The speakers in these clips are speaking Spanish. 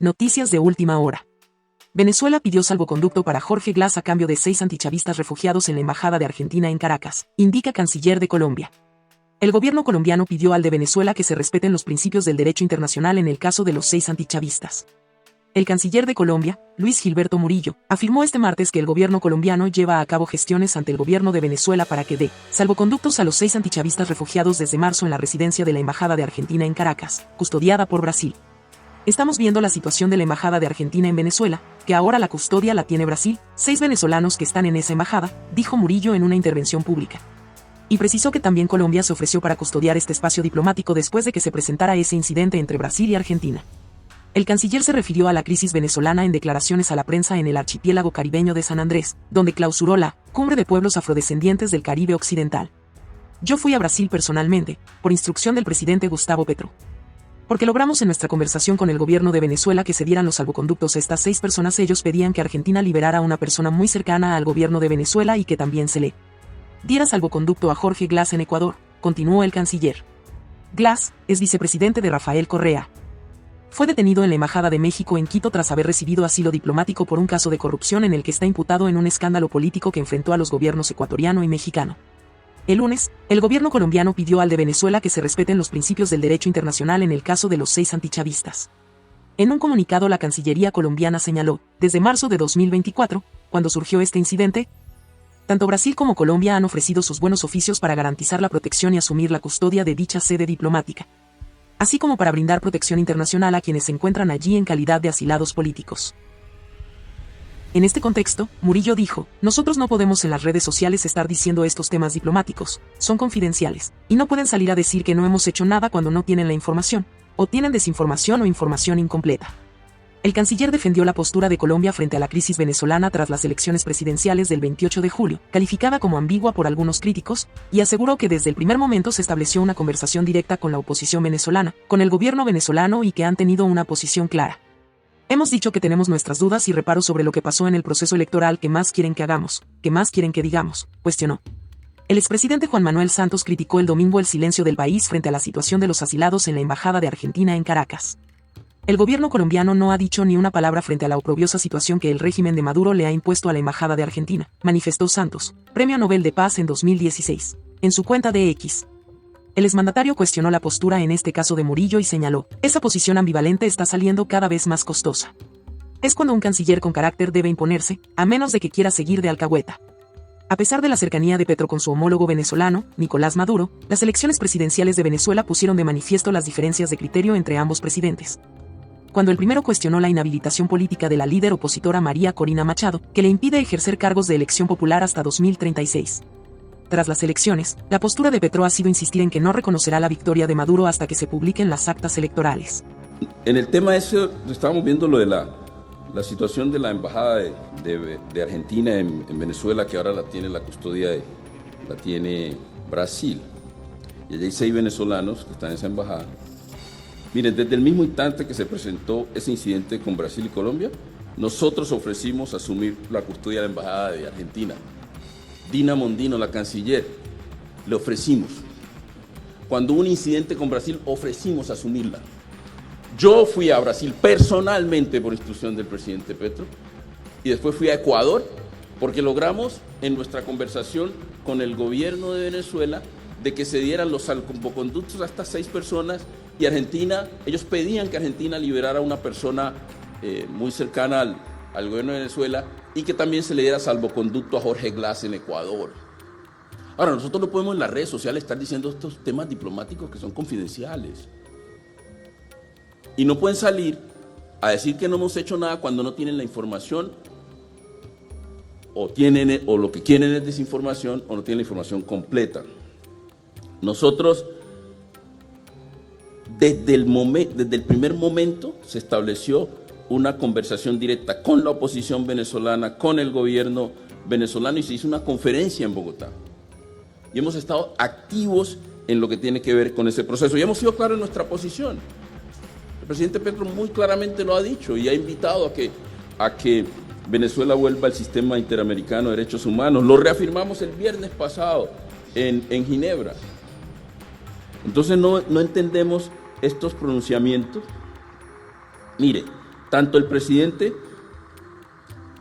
Noticias de última hora. Venezuela pidió salvoconducto para Jorge Glass a cambio de 6 antichavistas refugiados en la Embajada de Argentina en Caracas, indica canciller de Colombia. El gobierno colombiano pidió al de Venezuela que se respeten los principios del derecho internacional en el caso de los 6 antichavistas. El canciller de Colombia, Luis Gilberto Murillo, afirmó este martes que el gobierno colombiano lleva a cabo gestiones ante el gobierno de Venezuela para que dé salvoconductos a los 6 antichavistas refugiados desde marzo en la residencia de la Embajada de Argentina en Caracas, custodiada por Brasil. Estamos viendo la situación de la Embajada de Argentina en Venezuela, que ahora la custodia la tiene Brasil, 6 venezolanos que están en esa embajada, dijo Murillo en una intervención pública. Y precisó que también Colombia se ofreció para custodiar este espacio diplomático después de que se presentara ese incidente entre Brasil y Argentina. El canciller se refirió a la crisis venezolana en declaraciones a la prensa en el archipiélago caribeño de San Andrés, donde clausuró la Cumbre de Pueblos Afrodescendientes del Caribe Occidental. Yo fui a Brasil personalmente, por instrucción del presidente Gustavo Petro. Porque logramos en nuestra conversación con el gobierno de Venezuela que se dieran los salvoconductos a estas 6 personas. Ellos pedían que Argentina liberara a una persona muy cercana al gobierno de Venezuela y que también se le diera salvoconducto a Jorge Glass en Ecuador, continuó el canciller. Glass es vicepresidente de Rafael Correa. Fue detenido en la Embajada de México en Quito tras haber recibido asilo diplomático por un caso de corrupción en el que está imputado en un escándalo político que enfrentó a los gobiernos ecuatoriano y mexicano. El lunes, el gobierno colombiano pidió al de Venezuela que se respeten los principios del derecho internacional en el caso de los 6 antichavistas. En un comunicado, la Cancillería colombiana señaló, desde marzo de 2024, cuando surgió este incidente, tanto Brasil como Colombia han ofrecido sus buenos oficios para garantizar la protección y asumir la custodia de dicha sede diplomática, así como para brindar protección internacional a quienes se encuentran allí en calidad de asilados políticos. En este contexto, Murillo dijo, nosotros no podemos en las redes sociales estar diciendo estos temas diplomáticos, son confidenciales, y no pueden salir a decir que no hemos hecho nada cuando no tienen la información, o tienen desinformación o información incompleta. El canciller defendió la postura de Colombia frente a la crisis venezolana tras las elecciones presidenciales del 28 de julio, calificada como ambigua por algunos críticos, y aseguró que desde el primer momento se estableció una conversación directa con la oposición venezolana, con el gobierno venezolano y que han tenido una posición clara. Hemos dicho que tenemos nuestras dudas y reparos sobre lo que pasó en el proceso electoral. ¿Qué más quieren que hagamos? ¿Qué más quieren que digamos?, cuestionó. El expresidente Juan Manuel Santos criticó el domingo el silencio del país frente a la situación de los asilados en la Embajada de Argentina en Caracas. El gobierno colombiano no ha dicho ni una palabra frente a la oprobiosa situación que el régimen de Maduro le ha impuesto a la Embajada de Argentina, manifestó Santos, Premio Nobel de Paz en 2016, en su cuenta de X. El exmandatario cuestionó la postura en este caso de Murillo y señaló, esa posición ambivalente está saliendo cada vez más costosa. Es cuando un canciller con carácter debe imponerse, a menos de que quiera seguir de alcahueta. A pesar de la cercanía de Petro con su homólogo venezolano, Nicolás Maduro, las elecciones presidenciales de Venezuela pusieron de manifiesto las diferencias de criterio entre ambos presidentes. Cuando el primero cuestionó la inhabilitación política de la líder opositora María Corina Machado, que le impide ejercer cargos de elección popular hasta 2036. Tras las elecciones, la postura de Petro ha sido insistir en que no reconocerá la victoria de Maduro hasta que se publiquen las actas electorales. En el tema ese, estábamos viendo lo de la situación de la Embajada de Argentina en Venezuela, que ahora la tiene la custodia, la tiene Brasil. Y allí hay 6 venezolanos que están en esa embajada. Miren, desde el mismo instante que se presentó ese incidente con Brasil y Colombia, nosotros ofrecimos asumir la custodia de la Embajada de Argentina. Dina Mondino, la canciller, le ofrecimos. Cuando hubo un incidente con Brasil, ofrecimos asumirla. Yo fui a Brasil personalmente por instrucción del presidente Petro y después fui a Ecuador porque logramos en nuestra conversación con el gobierno de Venezuela de que se dieran los salvoconductos a estas 6 personas y Argentina, ellos pedían que Argentina liberara a una persona muy cercana al gobierno de Venezuela y que también se le diera salvoconducto a Jorge Glass en Ecuador. Ahora, nosotros no podemos en las redes sociales estar diciendo estos temas diplomáticos que son confidenciales. Y no pueden salir a decir que no hemos hecho nada cuando no tienen la información o lo que quieren es desinformación o no tienen la información completa. Nosotros, desde el primer momento se estableció una conversación directa con la oposición venezolana, con el gobierno venezolano y se hizo una conferencia en Bogotá. Y hemos estado activos en lo que tiene que ver con ese proceso y hemos sido claros en nuestra posición. El presidente Petro muy claramente lo ha dicho y ha invitado a que Venezuela vuelva al sistema interamericano de derechos humanos. Lo reafirmamos el viernes pasado en Ginebra. Entonces no entendemos estos pronunciamientos. Mire, Tanto el presidente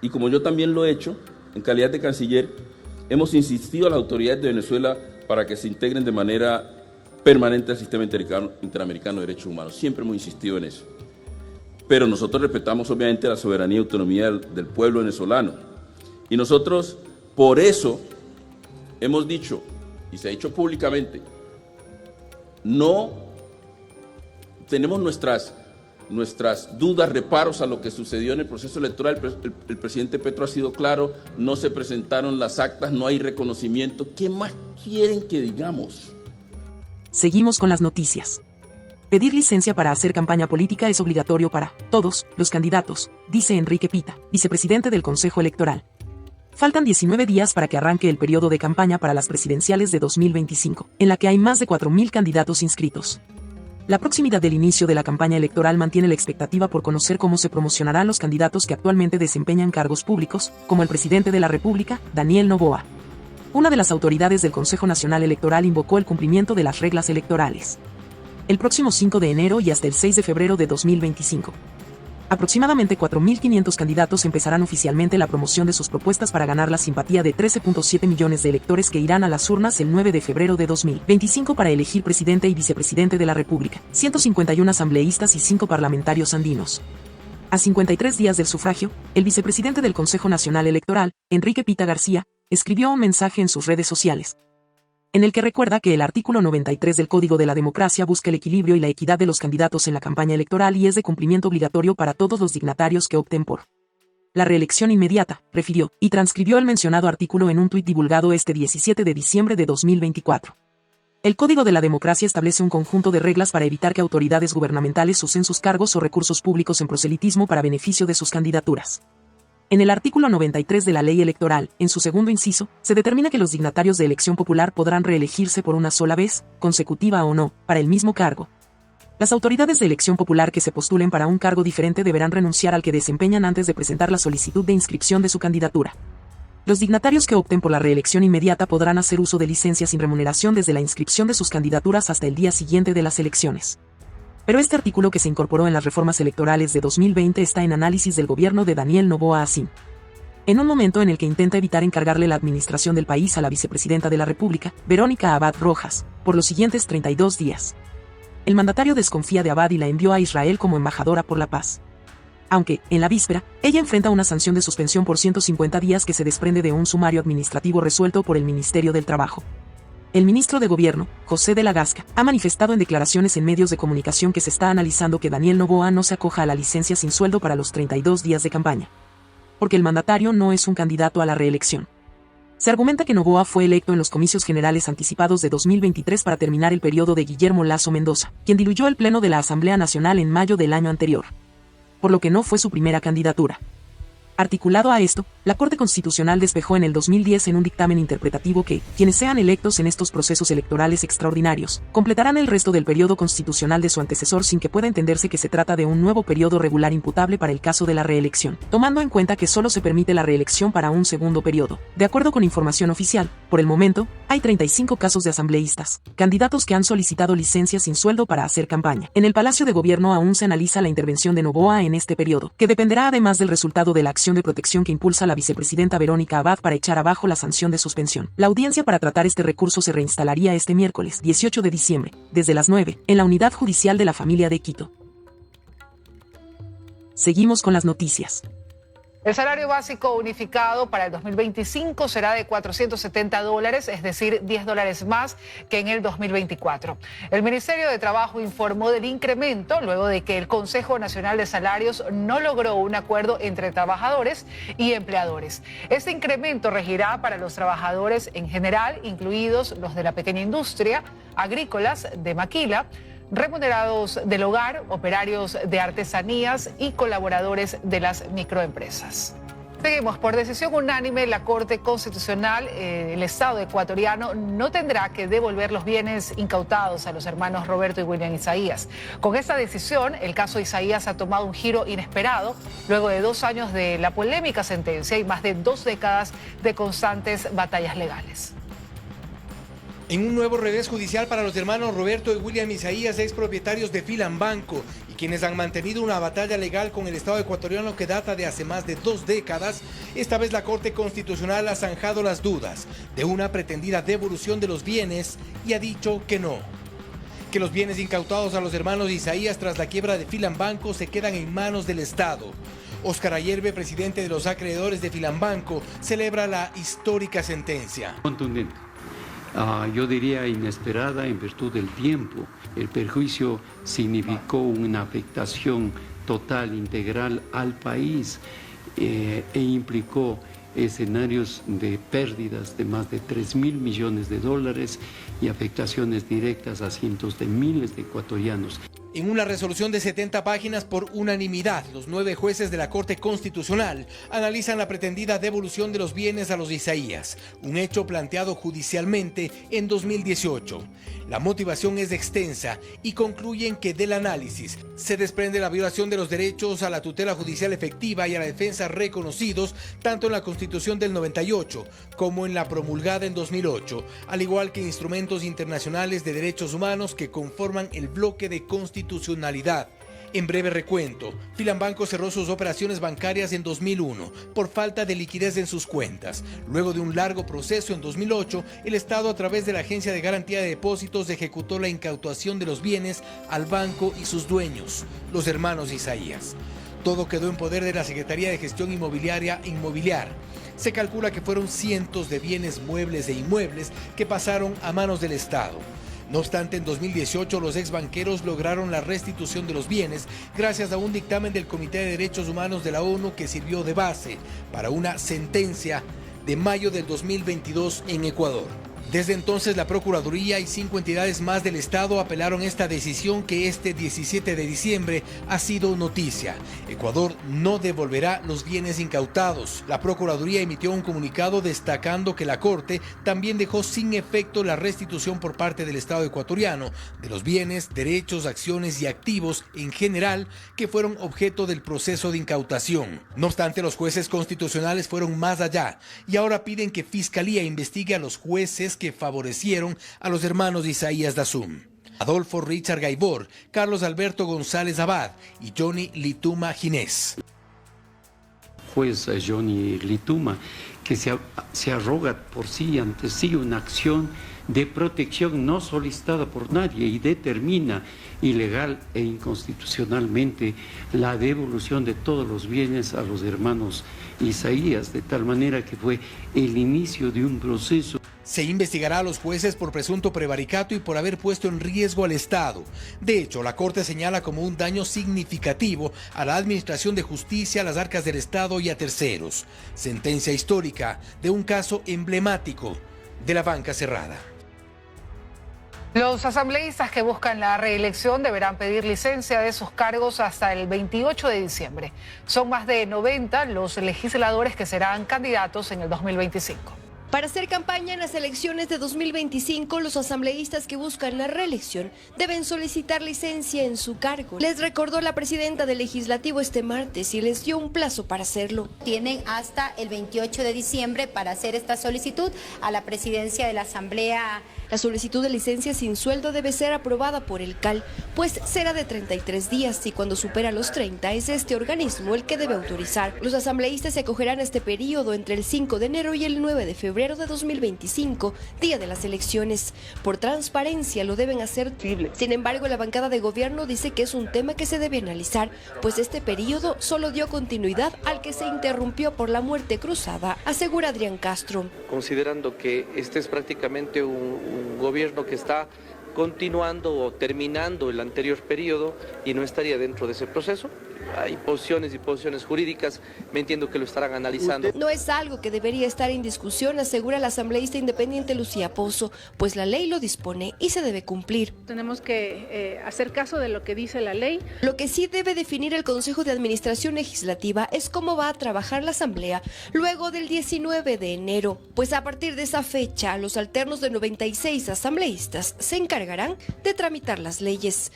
y como yo también lo he hecho, en calidad de canciller, hemos insistido a las autoridades de Venezuela para que se integren de manera permanente al sistema interamericano de derechos humanos. Siempre hemos insistido en eso. Pero nosotros respetamos obviamente la soberanía y autonomía del pueblo venezolano. Y nosotros, por eso, hemos dicho, y se ha dicho públicamente, no tenemos nuestras dudas, reparos a lo que sucedió en el proceso electoral. El presidente Petro ha sido claro, no se presentaron las actas, no hay reconocimiento. ¿Qué más quieren que digamos? Seguimos con las noticias. Pedir licencia para hacer campaña política es obligatorio para todos los candidatos, dice Enrique Pita, vicepresidente del Consejo Electoral. Faltan 19 días para que arranque el periodo de campaña para las presidenciales de 2025, en la que hay más de 4.000 candidatos inscritos. La proximidad del inicio de la campaña electoral mantiene la expectativa por conocer cómo se promocionarán los candidatos que actualmente desempeñan cargos públicos, como el presidente de la República, Daniel Noboa. Una de las autoridades del Consejo Nacional Electoral invocó el cumplimiento de las reglas electorales. El próximo 5 de enero y hasta el 6 de febrero de 2025. Aproximadamente 4.500 candidatos empezarán oficialmente la promoción de sus propuestas para ganar la simpatía de 13.7 millones de electores que irán a las urnas el 9 de febrero de 2025 para elegir presidente y vicepresidente de la República, 151 asambleístas y 5 parlamentarios andinos. A 53 días del sufragio, el vicepresidente del Consejo Nacional Electoral, Enrique Pita García, escribió un mensaje en sus redes sociales, en el que recuerda que el artículo 93 del Código de la Democracia busca el equilibrio y la equidad de los candidatos en la campaña electoral y es de cumplimiento obligatorio para todos los dignatarios que opten por la reelección inmediata, refirió, y transcribió el mencionado artículo en un tuit divulgado este 17 de diciembre de 2024. El Código de la Democracia establece un conjunto de reglas para evitar que autoridades gubernamentales usen sus cargos o recursos públicos en proselitismo para beneficio de sus candidaturas. En el artículo 93 de la Ley Electoral, en su segundo inciso, se determina que los dignatarios de elección popular podrán reelegirse por una sola vez, consecutiva o no, para el mismo cargo. Las autoridades de elección popular que se postulen para un cargo diferente deberán renunciar al que desempeñan antes de presentar la solicitud de inscripción de su candidatura. Los dignatarios que opten por la reelección inmediata podrán hacer uso de licencias sin remuneración desde la inscripción de sus candidaturas hasta el día siguiente de las elecciones. Pero este artículo que se incorporó en las reformas electorales de 2020 está en análisis del gobierno de Daniel Noboa Asín. En un momento en el que intenta evitar encargarle la administración del país a la vicepresidenta de la República, Verónica Abad Rojas, por los siguientes 32 días. El mandatario desconfía de Abad y la envió a Israel como embajadora por la paz. Aunque, en la víspera, ella enfrenta una sanción de suspensión por 150 días que se desprende de un sumario administrativo resuelto por el Ministerio del Trabajo. El ministro de Gobierno, José de la Gasca, ha manifestado en declaraciones en medios de comunicación que se está analizando que Daniel Noboa no se acoja a la licencia sin sueldo para los 32 días de campaña. Porque el mandatario no es un candidato a la reelección. Se argumenta que Noboa fue electo en los comicios generales anticipados de 2023 para terminar el periodo de Guillermo Lasso Mendoza, quien diluyó el pleno de la Asamblea Nacional en mayo del año anterior. Por lo que no fue su primera candidatura. Articulado a esto, la Corte Constitucional despejó en el 2010 en un dictamen interpretativo que, quienes sean electos en estos procesos electorales extraordinarios, completarán el resto del periodo constitucional de su antecesor sin que pueda entenderse que se trata de un nuevo periodo regular imputable para el caso de la reelección, tomando en cuenta que solo se permite la reelección para un segundo periodo. De acuerdo con información oficial, por el momento, hay 35 casos de asambleístas, candidatos que han solicitado licencia sin sueldo para hacer campaña. En el Palacio de Gobierno aún se analiza la intervención de Noboa en este periodo, que dependerá además del resultado de la acción de protección que impulsa la vicepresidenta Verónica Abad para echar abajo la sanción de suspensión. La audiencia para tratar este recurso se reinstalaría este miércoles, 18 de diciembre, desde las 9, en la Unidad Judicial de la Familia de Quito. Seguimos con las noticias. El salario básico unificado para el 2025 será de $470, es decir, $10 más que en el 2024. El Ministerio de Trabajo informó del incremento luego de que el Consejo Nacional de Salarios no logró un acuerdo entre trabajadores y empleadores. Este incremento regirá para los trabajadores en general, incluidos los de la pequeña industria, agrícolas, de maquila, remunerados del hogar, operarios de artesanías y colaboradores de las microempresas. Seguimos. Por decisión unánime, la Corte Constitucional, el Estado ecuatoriano no tendrá que devolver los bienes incautados a los hermanos Roberto y William Isaías. Con esta decisión, el caso Isaías ha tomado un giro inesperado luego de 2 años de la polémica sentencia y más de 2 décadas de constantes batallas legales. En un nuevo revés judicial para los hermanos Roberto y William Isaías, expropietarios de Filambanco, y quienes han mantenido una batalla legal con el Estado ecuatoriano que data de hace más de 2 décadas, esta vez la Corte Constitucional ha zanjado las dudas de una pretendida devolución de los bienes y ha dicho que no. Que los bienes incautados a los hermanos Isaías tras la quiebra de Filambanco se quedan en manos del Estado. Óscar Ayerbe, presidente de los acreedores de Filambanco, celebra la histórica sentencia. Contundente. Yo diría inesperada en virtud del tiempo. El perjuicio significó una afectación total, integral al país e implicó escenarios de pérdidas de más de 3.000 millones de dólares y afectaciones directas a cientos de miles de ecuatorianos. En una resolución de 70 páginas por unanimidad, los 9 jueces de la Corte Constitucional analizan la pretendida devolución de los bienes a los Isaías, un hecho planteado judicialmente en 2018. La motivación es extensa y concluyen que del análisis se desprende la violación de los derechos a la tutela judicial efectiva y a la defensa reconocidos tanto en la Constitución del 98 como en la promulgada en 2008, al igual que instrumentos internacionales de derechos humanos que conforman el bloque de constitucionalidad. En breve recuento, Filambanco cerró sus operaciones bancarias en 2001 por falta de liquidez en sus cuentas. Luego de un largo proceso en 2008, el Estado a través de la Agencia de Garantía de Depósitos ejecutó la incautación de los bienes al banco y sus dueños, los hermanos Isaías. Todo quedó en poder de la Secretaría de Gestión Inmobiliaria Inmobiliar. Se calcula que fueron cientos de bienes muebles e inmuebles que pasaron a manos del Estado. No obstante, en 2018 los exbanqueros lograron la restitución de los bienes gracias a un dictamen del Comité de Derechos Humanos de la ONU que sirvió de base para una sentencia de mayo del 2022 en Ecuador. Desde entonces, la Procuraduría y 5 entidades más del Estado apelaron esta decisión que este 17 de diciembre ha sido noticia. Ecuador no devolverá los bienes incautados. La Procuraduría emitió un comunicado destacando que la Corte también dejó sin efecto la restitución por parte del Estado ecuatoriano de los bienes, derechos, acciones y activos en general que fueron objeto del proceso de incautación. No obstante, los jueces constitucionales fueron más allá y ahora piden que Fiscalía investigue a los jueces que favorecieron a los hermanos Isaías Dazum. Adolfo Richard Gaibor, Carlos Alberto González Abad y Johnny Lituma Ginés. Juez Johnny Lituma, que se arroga por sí ante sí una acción de protección no solicitada por nadie y determina ilegal e inconstitucionalmente la devolución de todos los bienes a los hermanos Isaías, de tal manera que fue el inicio de un proceso. Se investigará a los jueces por presunto prevaricato y por haber puesto en riesgo al Estado. De hecho, la Corte señala como un daño significativo a la administración de justicia, a las arcas del Estado y a terceros. Sentencia histórica de un caso emblemático de la banca cerrada. Los asambleístas que buscan la reelección deberán pedir licencia de sus cargos hasta el 28 de diciembre. Son más de 90 los legisladores que serán candidatos en el 2025. Para hacer campaña en las elecciones de 2025, los asambleístas que buscan la reelección deben solicitar licencia en su cargo. Les recordó la presidenta del Legislativo este martes y les dio un plazo para hacerlo. Tienen hasta el 28 de diciembre para hacer esta solicitud a la presidencia de la Asamblea. La solicitud de licencia sin sueldo debe ser aprobada por el CAL, pues será de 33 días y cuando supera los 30 es este organismo el que debe autorizar. Los asambleístas se acogerán a este periodo entre el 5 de enero y el 9 de febrero de 2025, día de las elecciones. Por transparencia lo deben hacer. Sin embargo, la bancada de gobierno dice que es un tema que se debe analizar, pues este periodo solo dio continuidad al que se interrumpió por la muerte cruzada, asegura Adrián Castro. Considerando que este es prácticamente un gobierno que está continuando o terminando el anterior periodo y no estaría dentro de ese proceso. Hay posiciones y posiciones jurídicas, me entiendo que lo estarán analizando. No es algo que debería estar en discusión, asegura la asambleísta independiente Lucía Pozo, pues la ley lo dispone y se debe cumplir. Tenemos que hacer caso de lo que dice la ley. Lo que sí debe definir el Consejo de Administración Legislativa es cómo va a trabajar la Asamblea luego del 19 de enero, pues a partir de esa fecha los alternos de 96 asambleístas se encargarán de tramitar las leyes.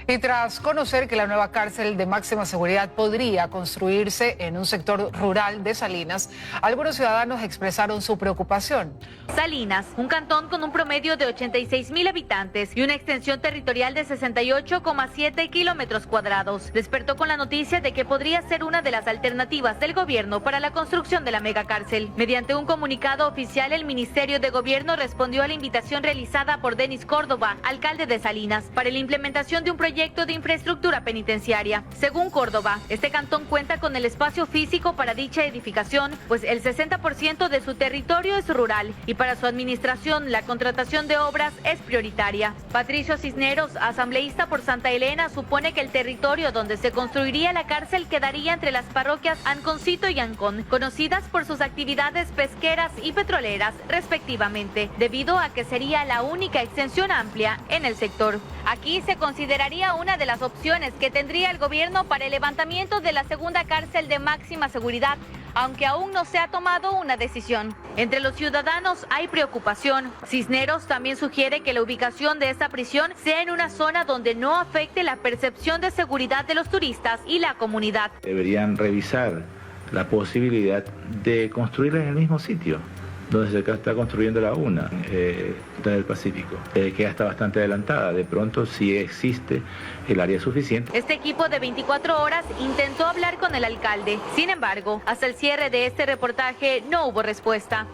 Y tras conocer que la nueva cárcel de máxima seguridad podría construirse en un sector rural de Salinas, algunos ciudadanos expresaron su preocupación. Salinas, un cantón con un promedio de 86,000 habitantes y una extensión territorial de 68,7 kilómetros cuadrados, despertó con la noticia de que podría ser una de las alternativas del gobierno para la construcción de la megacárcel. Mediante un comunicado oficial, el Ministerio de Gobierno respondió a la invitación realizada por Denis Córdoba, alcalde de Salinas, para la implementación de un proyecto de infraestructura penitenciaria. Según Córdoba, este cantón cuenta con el espacio físico para dicha edificación, pues el 60% de su territorio es rural y para su administración la contratación de obras es prioritaria. Patricio Cisneros, asambleísta por Santa Elena, supone que el territorio donde se construiría la cárcel quedaría entre las parroquias Anconcito y Ancón, conocidas por sus actividades pesqueras y petroleras, respectivamente, debido a que sería la única extensión amplia en el sector. Aquí se consideraría una de las opciones que tendría el gobierno para el levantamiento de la segunda cárcel de máxima seguridad, aunque aún no se ha tomado una decisión. Entre los ciudadanos hay preocupación. Cisneros también sugiere que la ubicación de esta prisión sea en una zona donde no afecte la percepción de seguridad de los turistas y la comunidad. Deberían revisar la posibilidad de construirla en el mismo sitio donde se está construyendo la UNA, del Pacífico, que ya está bastante adelantada. De pronto sí existe el área suficiente. Este equipo de 24 horas intentó hablar con el alcalde. Sin embargo, hasta el cierre de este reportaje no hubo respuesta.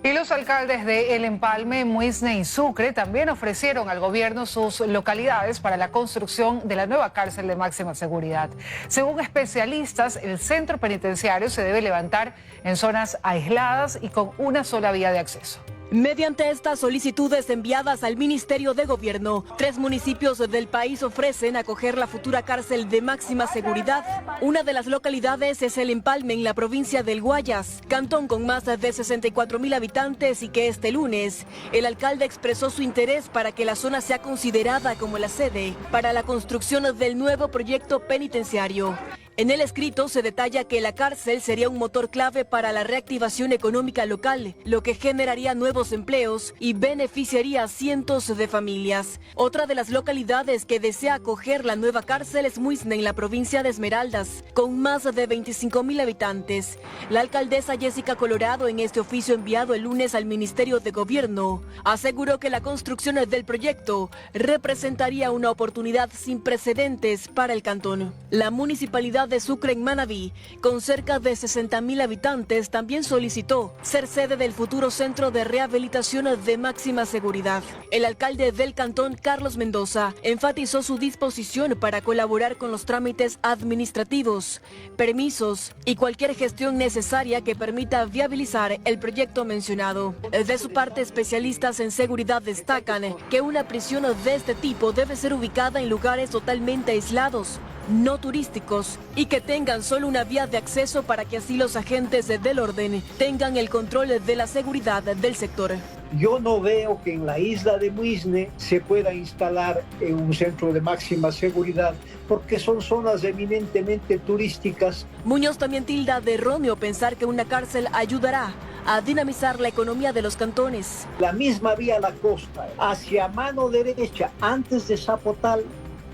Y los alcaldes de El Empalme, Muisne y Sucre también ofrecieron al gobierno sus localidades para la construcción de la nueva cárcel de máxima seguridad. Según especialistas, el centro penitenciario se debe levantar en zonas aisladas y con una sola vía de acceso. Mediante estas solicitudes enviadas al Ministerio de Gobierno, 3 municipios del país ofrecen acoger la futura cárcel de máxima seguridad. Una de las localidades es El Empalme, en la provincia del Guayas, cantón con más de 64,000 habitantes, y que este lunes el alcalde expresó su interés para que la zona sea considerada como la sede para la construcción del nuevo proyecto penitenciario. En el escrito se detalla que la cárcel sería un motor clave para la reactivación económica local, lo que generaría nuevos empleos y beneficiaría a cientos de familias. Otra de las localidades que desea acoger la nueva cárcel es Muisne, en la provincia de Esmeraldas, con más de 25,000 habitantes. La alcaldesa Jessica Colorado, en este oficio enviado el lunes al Ministerio de Gobierno, aseguró que la construcción del proyecto representaría una oportunidad sin precedentes para el cantón. La municipalidad de Sucre, en Manabí, con cerca de 60,000 habitantes, también solicitó ser sede del futuro centro de rehabilitación de máxima seguridad. El alcalde del cantón, Carlos Mendoza, enfatizó su disposición para colaborar con los trámites administrativos, permisos y cualquier gestión necesaria que permita viabilizar el proyecto mencionado. De su parte, especialistas en seguridad destacan que una prisión de este tipo debe ser ubicada en lugares totalmente aislados, no turísticos, y que tengan solo una vía de acceso para que así los agentes del orden tengan el control de la seguridad del sector. Yo no veo que en la isla de Muisne se pueda instalar un centro de máxima seguridad, porque son zonas eminentemente turísticas. Muñoz también tilda de erróneo pensar que una cárcel ayudará a dinamizar la economía de los cantones. La misma vía a la costa, hacia mano derecha, antes de Zapotal,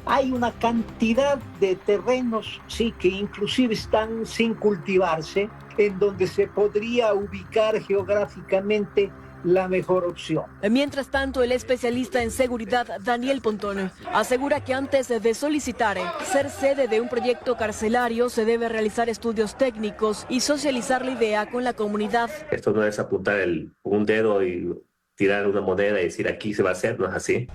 hay una cantidad de terrenos, sí, que inclusive están sin cultivarse, en donde se podría ubicar geográficamente la mejor opción. Mientras tanto, el especialista en seguridad Daniel Pontón asegura que antes de solicitar ser sede de un proyecto carcelario se debe realizar estudios técnicos y socializar la idea con la comunidad. Esto no es apuntar un dedo y tirar una moneda y decir aquí se va a hacer, no es así.